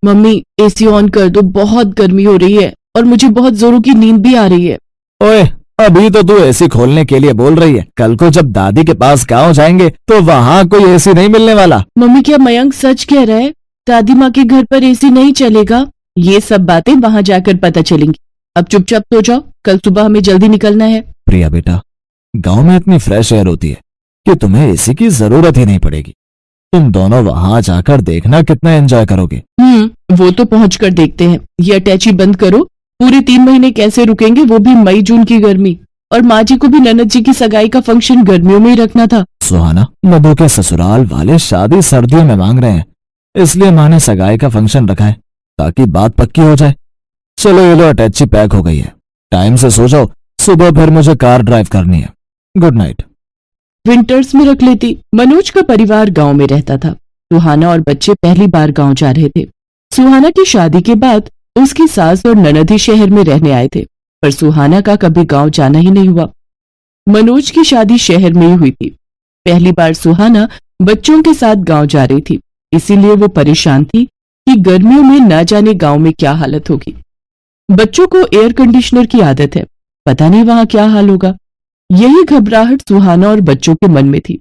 Mummy AC on कर दो, बहुत गर्मी हो रही है और मुझे बहुत जोरों की नींद भी आ रही है। ओए, अभी तो तू एसी खोलने के लिए बोल रही है, कल को जब दादी के पास गांव जाएंगे तो वहाँ कोई एसी नहीं मिलने वाला। मम्मी क्या मयंक सच कह रहा है? दादी माँ के घर पर एसी नहीं चलेगा? ये सब बातें वहाँ जाकर पता चलेंगी। अब चुपचाप सो जाओ, कल सुबह हमें जल्दी निकलना है। प्रिया बेटा, गांव में इतनी फ्रेश एयर होती है कि तुम्हें एसी की जरूरत ही नहीं पड़ेगी। तुम दोनों वहां जाकर देखना कितना एंजॉय करोगे। वो तो पहुंचकर देखते हैं। ये अटैची बंद करो। पूरे 3 महीने कैसे रुकेंगे, वो भी मई जून की गर्मी। और माँ जी को भी ननद जी की सगाई का फंक्शन गर्मियों में ही रखना था। सुहाना, मधु के ससुराल वाले शादी सर्दियों में मांग रहे हैं, इसलिए माँ ने सगाई का फंक्शन रखा है ताकि बात पक्की हो जाए। चलो ये लो, अटैची पैक हो गई है, टाइम से सो जाओ, सुबह फिर मुझे कार ड्राइव करनी है। Good night. विंटर्स में रख लेती। मनोज का परिवार गांव में रहता था। सुहाना और बच्चे पहली बार गांव जा रहे थे। सुहाना की शादी के बाद उसकी सास और ननद ही शहर में रहने आए थे, पर सुहाना का कभी गांव जाना ही नहीं हुआ। मनोज की शादी शहर में ही हुई थी। पहली बार सुहाना बच्चों के साथ गांव जा रही थी, इसीलिए वो परेशान थी कि गर्मियों में न जाने गांव में क्या हालत होगी। बच्चों को एयर कंडीशनर की आदत है, पता नहीं वहां क्या हाल होगा। यही घबराहट सुहाना और बच्चों के मन में थी।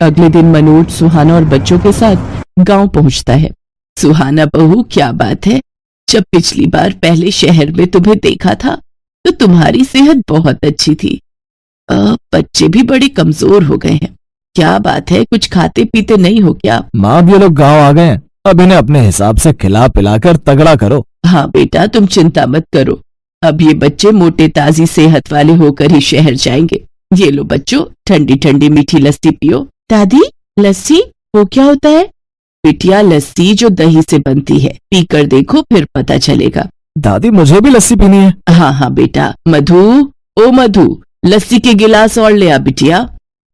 अगले दिन मनोज सुहाना और बच्चों के साथ गांव पहुंचता है। सुहाना बहू, क्या बात है, जब पिछली बार पहले शहर में तुम्हें देखा था तो तुम्हारी सेहत बहुत अच्छी थी। बच्चे भी बड़े कमजोर हो गए हैं। क्या बात है, कुछ खाते पीते नहीं हो क्या? माँ, अब ये लोग गाँव आ गए हैं, अब इन्हें अपने हिसाब से खिला पिलाकर तगड़ा करो। हाँ बेटा, तुम चिंता मत करो। अब ये बच्चे मोटे ताजी सेहत वाले होकर ही शहर जाएंगे। ये लो बच्चों, ठंडी ठंडी मीठी लस्सी पियो। दादी, लस्सी वो क्या होता है? बिटिया, लस्सी जो दही से बनती है, पीकर देखो फिर पता चलेगा। दादी, मुझे भी लस्सी पीनी है। हाँ हाँ बेटा। मधु, ओ मधु, लस्सी के गिलास और ले आ बिटिया।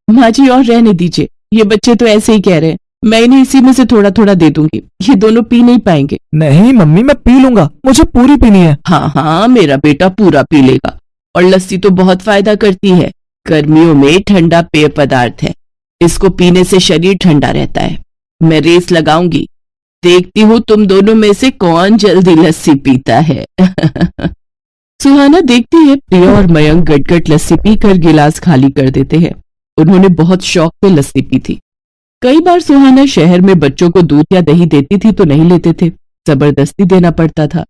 माँ जी और रहने दीजिए, ये बच्चे तो ऐसे ही कह रहे हैं, मैं इन्हें इसी में से थोड़ा थोड़ा दे दूंगी, ये दोनों पी नहीं पाएंगे। नहीं मम्मी, मैं पी लूंगा, मुझे पूरी पीनी है। हाँ हाँ, मेरा बेटा पूरा पी लेगा। और लस्सी तो बहुत फायदा करती है। गर्मियों में ठंडा पेय पदार्थ है, इसको पीने से शरीर ठंडा रहता है। मैं रेस लगाऊंगी, देखती हूँ तुम दोनों में से कौन जल्दी लस्सी पीता है। सुहाना देखती है प्रिया और मयंक गटगट लस्सी पीकर गिलास खाली कर देते हैं। उन्होंने बहुत शौक से लस्सी पी थी। कई बार सुहाना शहर में बच्चों को दूध या दही देती थी तो नहीं लेते थे, जबरदस्ती देना पड़ता था।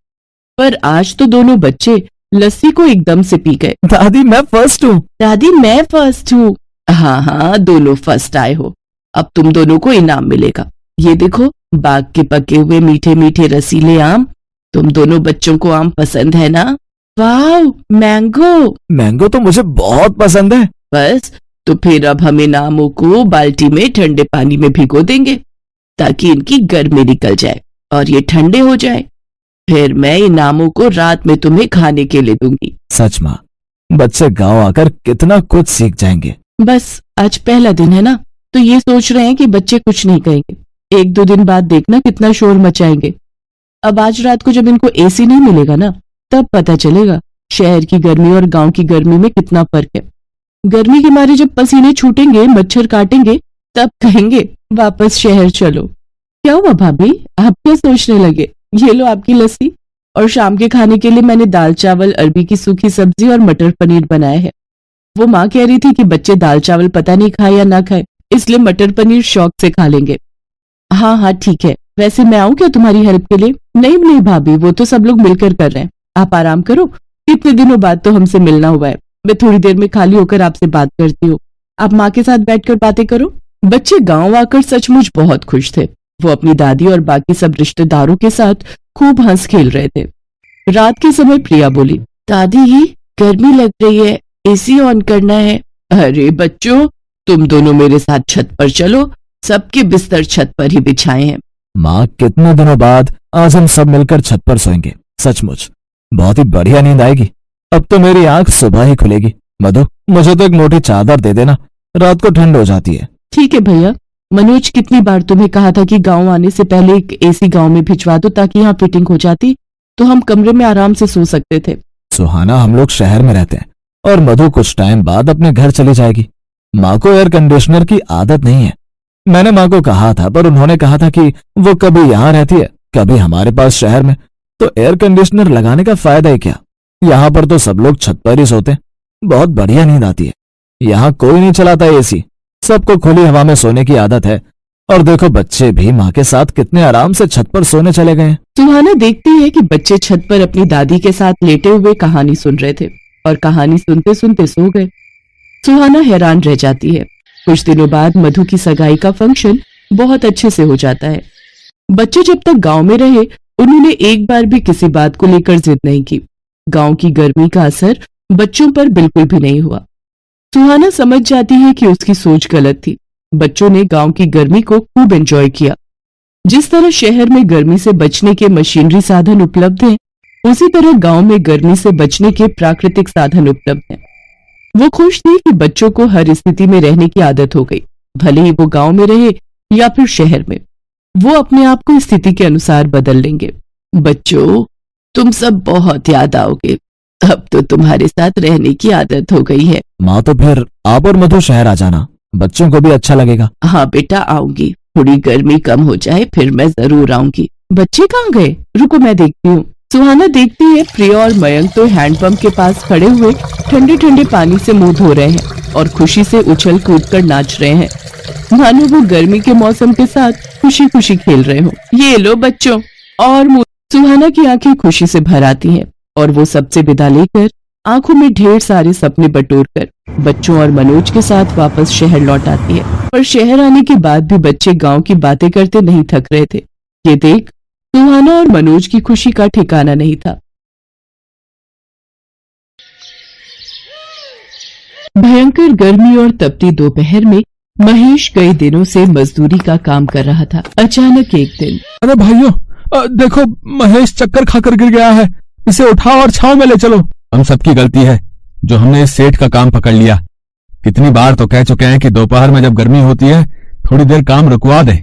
पर आज तो दोनों बच्चे लस्सी को एकदम से पी गए। दादी, मैं फर्स्ट हूँ। दादी, मैं फर्स्ट हूँ। हाँ हाँ, दोनों फर्स्ट आए हो। अब तुम दोनों को इनाम मिलेगा। ये देखो, बाग के पके हुए मीठे मीठे रसीले आम। तुम दोनों बच्चों को आम पसंद है ना? वाह, मैंगो। मैंगो तो मुझे बहुत पसंद है। बस, तो फिर अब हम इन आमों को बाल्टी में ठंडे पानी में भिगो देंगे ताकि इनकी गर्मी निकल जाए और ये ठंडे हो जाए। फिर मैं इन आमों को रात में तुम्हें खाने के लिए दूंगी। सच माँ, बच्चे गांव आकर कितना कुछ सीख जाएंगे। बस आज पहला दिन है ना, तो ये सोच रहे हैं कि बच्चे कुछ नहीं कहेंगे। 1-2 दिन बाद देखना कितना शोर मचाएंगे। अब आज रात को जब इनको एसी नहीं मिलेगा ना, तब पता चलेगा शहर की गर्मी और गांव की गर्मी में कितना फर्क है। गर्मी के मारे जब पसीने छूटेंगे, मच्छर काटेंगे, तब कहेंगे वापस शहर चलो। क्या हुआ भाभी, आप क्या सोचने लगे? ये लो आपकी लस्सी, और शाम के खाने के लिए मैंने दाल चावल, अरबी की सूखी सब्जी और मटर पनीर बनाया है। वो माँ कह रही थी कि बच्चे दाल चावल पता नहीं खाए या ना खाए, इसलिए मटर पनीर शौक से खा लेंगे। हाँ हाँ ठीक है, वैसे मैं आऊँ क्या तुम्हारी हेल्प के लिए? नहीं नहीं भाभी, वो तो सब लोग मिलकर कर रहे हैं, आप आराम करो। कितने दिनों बाद तो हमसे मिलना हुआ है। मैं थोड़ी देर में खाली होकर आपसे बात करती हूँ, आप माँ के साथ बैठकर बातें करो। बच्चे गांव आकर सचमुच बहुत खुश थे। वो अपनी दादी और बाकी सब रिश्तेदारों के साथ खूब हंस खेल रहे थे। रात के समय प्रिया बोली, दादी गर्मी लग रही है, एसी ऑन करना है। अरे बच्चों, तुम दोनों मेरे साथ छत पर चलो, सबके बिस्तर छत पर ही बिछाए हैं। माँ, कितने दिनों बाद आज हम सब मिलकर छत पर सोएंगे। सचमुच बहुत ही बढ़िया नींद आएगी। अब तो मेरी आंख सुबह ही खुलेगी। मधु, मुझे तो एक मोटी चादर दे देना, रात को ठंड हो जाती है। ठीक है भैया। मनोज, कितनी बार तुम्हें कहा था कि गांव आने से पहले एक एसी गांव में भिजवा दो ताकि यहाँ फिटिंग हो जाती तो हम कमरे में आराम से सो सकते थे। सुहाना, हम लोग शहर में रहते हैं और मधु कुछ टाइम बाद अपने घर चली जाएगी। माँ को एयर कंडीशनर की आदत नहीं है। मैंने माँ को कहा था, पर उन्होंने कहा था कि वो कभी यहाँ रहती है कभी हमारे पास शहर में तो एयर कंडीशनर लगाने का फायदा ही क्या। यहाँ पर तो सब लोग छत पर ही सोते, बहुत बढ़िया नींद आती है। यहाँ कोई नहीं चलाता एसी, सबको खुली हवा में सोने की आदत है। और देखो बच्चे भी माँ के साथ कितने आराम से छत पर सोने चले गए हैं। सुहाना देखती है कि बच्चे छत पर अपनी दादी के साथ लेटे हुए कहानी सुन रहे थे और कहानी सुनते सुनते सो गए। सुहाना हैरान रह जाती है। कुछ दिनों बाद मधु की सगाई का फंक्शन बहुत अच्छे से हो जाता है। बच्चे जब तक गांव में रहे उन्होंने एक बार भी किसी बात को लेकर जिद नहीं की। गांव की गर्मी का असर बच्चों पर बिल्कुल भी नहीं हुआ। सुहाना समझ जाती है कि उसकी सोच गलत थी। बच्चों ने गांव की गर्मी को खूब एंजॉय किया। जिस तरह शहर में गर्मी से बचने के मशीनरी साधन उपलब्ध हैं, उसी तरह गांव में गर्मी से बचने के प्राकृतिक साधन उपलब्ध हैं। वो खुश थी कि बच्चों को हर स्थिति में रहने की आदत हो गई, भले ही वो गांव में रहे या फिर शहर में। वो अपने आप को स्थिति के अनुसार बदल लेंगे। बच्चों, तुम सब बहुत याद आओगे, अब तो तुम्हारे साथ रहने की आदत हो गई है। माँ तो फिर आप और मधु शहर आ जाना, बच्चों को भी अच्छा लगेगा। हाँ बेटा, आऊंगी। थोड़ी गर्मी कम हो जाए फिर मैं जरूर आऊंगी। बच्चे कहाँ गए? रुको मैं देखती हूँ। सुहाना देखती है प्रिया और मयंक तो हैंडपंप के पास खड़े हुए ठंडे ठंडे पानी से मुंह धो रहे हैं और खुशी से उछल कूद कर नाच रहे हैं, मानो वो गर्मी के मौसम के साथ खुशी खुशी खेल रहे हो। ये लो बच्चों और सुहाना की आंखें खुशी से भर आती हैं और वो सबसे विदा लेकर आंखों में ढेर सारे सपने बटोरकर बच्चों और मनोज के साथ वापस शहर लौट आती है। पर शहर आने के बाद भी बच्चे गांव की बातें करते नहीं थक रहे थे। ये देख सुहाना और मनोज की खुशी का ठिकाना नहीं था। भयंकर गर्मी और तपती दोपहर में महेश कई दिनों से मजदूरी का काम कर रहा था। अचानक एक दिन, अरे भाइयों, देखो महेश चक्कर खाकर गिर गया है, इसे उठाओ और छांव में ले चलो। हम सबकी गलती है जो हमने इस सेठ का काम पकड़ लिया। कितनी बार तो कह चुके हैं कि दोपहर में जब गर्मी होती है थोड़ी देर काम रुकवा दे,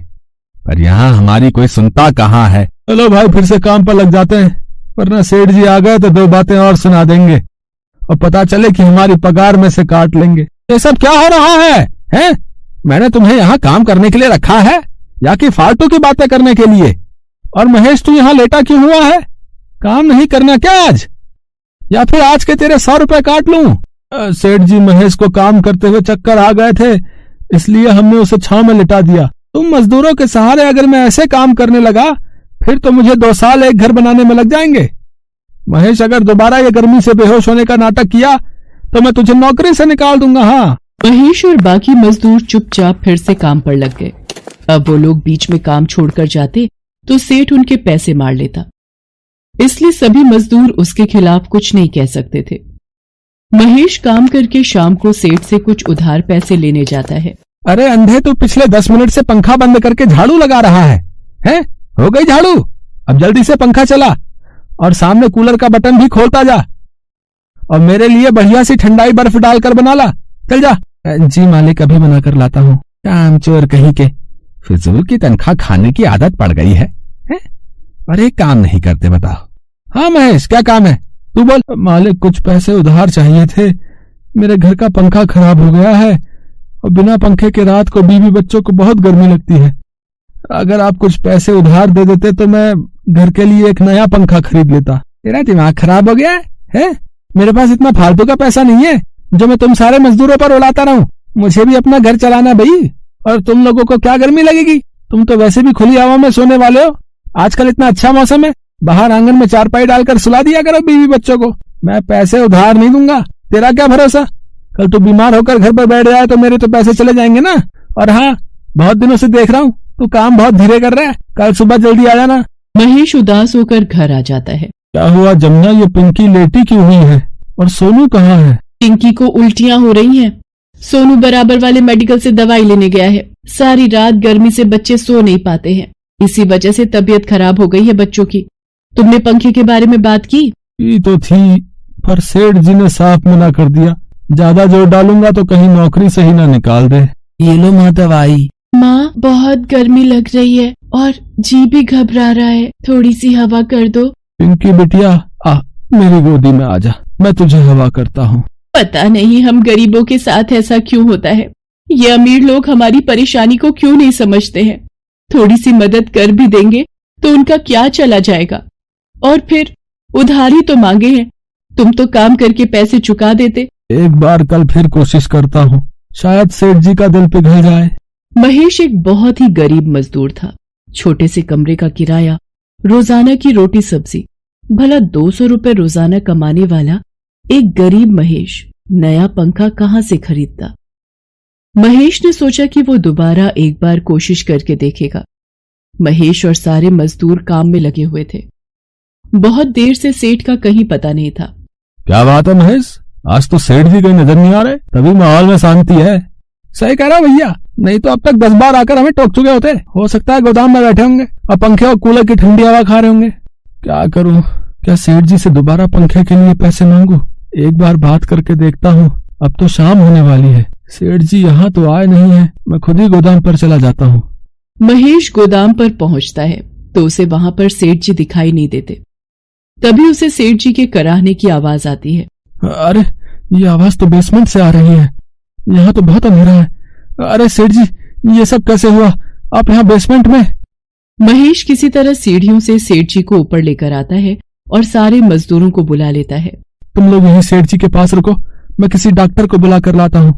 पर यहाँ हमारी कोई सुनता कहाँ है। चलो भाई फिर से काम पर लग जाते हैं, वरना सेठ जी आ गए तो दो बातें और सुना देंगे और पता चले कि हमारी पगार में से काट लेंगे। ये सब क्या हो रहा है, हैं? मैंने तुम्हें यहाँ काम करने के लिए रखा है या कि फालतू की बातें करने के लिए? और महेश तू यहाँ लेटा क्यों हुआ है? काम नहीं करना क्या आज? या फिर आज के तेरे 100 रुपए काट लूं? सेठ जी महेश को काम करते हुए चक्कर आ गए थे, इसलिए हमने उसे छांव में लिटा दिया। तुम मजदूरों के सहारे अगर मैं ऐसे काम करने लगा फिर तो मुझे 2 साल एक घर बनाने में लग जाएंगे। महेश, अगर दोबारा ये गर्मी से बेहोश होने का नाटक किया तो मैं तुझे नौकरी से निकाल दूंगा। हाँ। महेश और बाकी मजदूर चुपचाप फिर से काम पर लग गए। अब वो लोग बीच में काम छोड़कर जाते तो सेठ उनके पैसे मार लेता, इसलिए सभी मजदूर उसके खिलाफ कुछ नहीं कह सकते थे। महेश काम करके शाम को सेठ से कुछ उधार पैसे लेने जाता है। अरे अंधे, तो पिछले 10 मिनट से पंखा बंद करके झाड़ू लगा रहा है, हैं? हो गई झाड़ू? अब जल्दी से पंखा चला और सामने कूलर का बटन भी खोलता जा और मेरे लिए बढ़िया सी ठंडाई बर्फ डालकर बना ला। चल जा। जी मालिक, अभी बना कर लाता हूँ। कामचोर कहीं के, फिजूल की तनख्वाह खाने की आदत पड़ गई है? अरे काम नहीं करते बताओ। हाँ महेश, क्या काम है? तू बोल। मालिक, कुछ पैसे उधार चाहिए थे, मेरे घर का पंखा खराब हो गया है और बिना पंखे के रात को बीवी बच्चों को बहुत गर्मी लगती है। अगर आप कुछ पैसे उधार दे देते तो मैं घर के लिए एक नया पंखा खरीद लेता। तेरा दिमाग खराब हो गया है? मेरे पास इतना फालतू का पैसा नहीं है जो मैं तुम सारे मजदूरों पर उड़ाता रहूं। मुझे भी अपना घर चलाना भाई। और तुम लोगों को क्या गर्मी लगेगी? तुम तो वैसे भी खुली हवा में सोने वाले हो। आजकल इतना अच्छा मौसम है, बाहर आंगन में चारपाई डालकर सुला दिया करो बीवी बच्चों को। मैं पैसे उधार नहीं दूंगा। तेरा क्या भरोसा, कल तू बीमार होकर घर पर बैठ जाए तो मेरे तो पैसे चले जाएंगे ना। और हाँ, बहुत दिनों से देख रहा हूँ तू काम बहुत धीरे कर रहा है, कल सुबह जल्दी आ जाना। महेश उदास होकर घर आ जाता है। क्या हुआ जमुना, ये पिंकी लेटी क्यों हुई है? और सोनू कहाँ है? पिंकी को उल्टियां हो रही हैं। सोनू बराबर वाले मेडिकल से दवाई लेने गया है। सारी रात गर्मी से बच्चे सो नहीं पाते हैं, इसी वजह से तबीयत खराब हो गई है बच्चों की। तुमने पंखे के बारे में बात की? तो थी, पर सेठ जी ने साफ मना कर दिया। ज्यादा जोर डालूंगा तो कहीं नौकरी से ही ना निकाल दे। ये लो माँ दवाई। माँ, बहुत गर्मी लग रही है और जी भी घबरा रहा है, थोड़ी सी हवा कर दो। पिंकी बिटिया, आ मेरी गोदी में आजा, मैं तुझे हवा करता हूँ। पता नहीं हम गरीबों के साथ ऐसा क्यों होता है। ये अमीर लोग हमारी परेशानी को क्यों नहीं समझते हैं। थोड़ी सी मदद कर भी देंगे तो उनका क्या चला जाएगा? और फिर उधारी तो मांगे हैं, तुम तो काम करके पैसे चुका देते। एक बार कल फिर कोशिश करता हूँ, शायद सेठ जी का दिल पिघल जाए। महेश एक बहुत ही गरीब मजदूर था। छोटे से कमरे का किराया, रोजाना की रोटी सब्जी, भला 200 रुपए रोजाना कमाने वाला एक गरीब महेश नया पंखा कहां से खरीदता? महेश ने सोचा कि वो दोबारा एक बार कोशिश करके देखेगा। महेश और सारे मजदूर काम में लगे हुए थे। बहुत देर से सेठ का कहीं पता नहीं था। क्या बात है महेश, आज तो सेठ जी कहीं नजर नहीं आ रहे, तभी माहौल में शांति है। सही कह रहा भैया, नहीं तो अब तक 10 बार आकर हमें टोक चुके होते। हो सकता है गोदाम में बैठे होंगे और पंखे और कूलर की ठंडी हवा खा रहे होंगे। क्या करूं, क्या सेठ जी से दोबारा पंखे के लिए पैसे मांगू? एक बार बात करके देखता हूँ। अब तो शाम होने वाली है, सेठ जी यहाँ तो आए नहीं है, मैं खुद ही गोदाम पर चला जाता हूँ। महेश गोदाम पर पहुंचता है तो उसे वहां पर सेठ जी दिखाई नहीं देते। तभी उसे सेठ जी के कराहने की आवाज आती है। अरे ये आवाज तो बेसमेंट से आ रही है, यहाँ तो बहुत अंधेरा है। अरे सेठ जी, ये सब कैसे हुआ? आप यहाँ बेसमेंट में? महेश किसी तरह सीढ़ियों से सेठ जी को ऊपर लेकर आता है और सारे मजदूरों को बुला लेता है। तुम लोग यहीं सेठ जी के पास रुको, मैं किसी डॉक्टर को बुला कर लाता हूँ।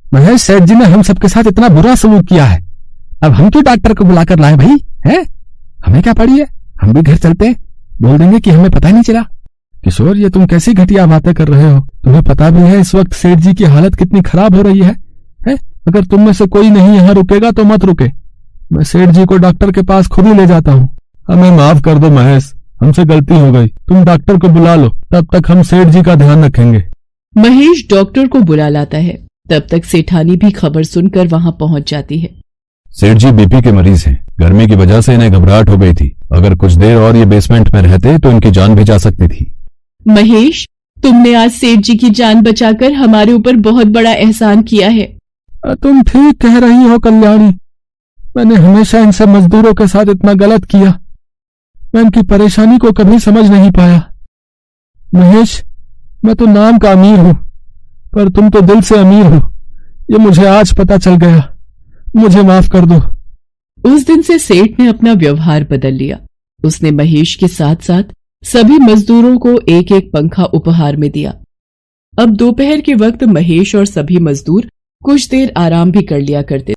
महेश, सेठ जी ने हम सबके साथ इतना बुरा सलूक किया है, अब हम क्यों डॉक्टर को बुला कर लाए भाई? हैं? हमें क्या पड़ी है, हम भी घर चलते हैं, बोल देंगे कि हमें पता ही नहीं चला। किशोर, ये तुम कैसी घटिया बातें कर रहे हो? तुम्हें पता भी है इस वक्त सेठ जी की हालत कितनी खराब हो रही है? अगर तुम में से कोई नहीं यहाँ रुकेगा तो मत रुके, मैं सेठ जी को डॉक्टर के पास खुद ही ले जाता हूँ। हमें माफ कर दो महेश, हमसे गलती हो गई, तुम डॉक्टर को बुला लो, तब तक हम सेठ जी का ध्यान रखेंगे। महेश डॉक्टर को बुला लाता है। तब तक सेठानी भी खबर सुनकर वहां पहुंच जाती है। सेठ जी बीपी के मरीज हैं, गर्मी की वजह से इन्हें घबराहट हो गई थी, अगर कुछ देर और ये बेसमेंट में रहते तो इनकी जान भी जा सकती थी। महेश, तुमने आज सेठ जी की जान बचाकर हमारे ऊपर बहुत बड़ा एहसान किया है। तुम ठीक कह रही हो कल्याणी, मैंने हमेशा इन सब मजदूरों के साथ इतना गलत किया, मैं इनकी परेशानी को कभी समझ नहीं पाया। महेश, मैं तो नाम का अमीर हूं, पर तुम तो दिल से अमीर हो, ये मुझे आज पता चल गया, मुझे माफ कर दो। उस दिन से सेठ ने अपना व्यवहार बदल लिया। उसने महेश के साथ साथ सभी मजदूरों को एक एक पंखा उपहार में दिया। अब दोपहर के वक्त महेश और सभी मजदूर कुछ देर आराम भी कर लिया करते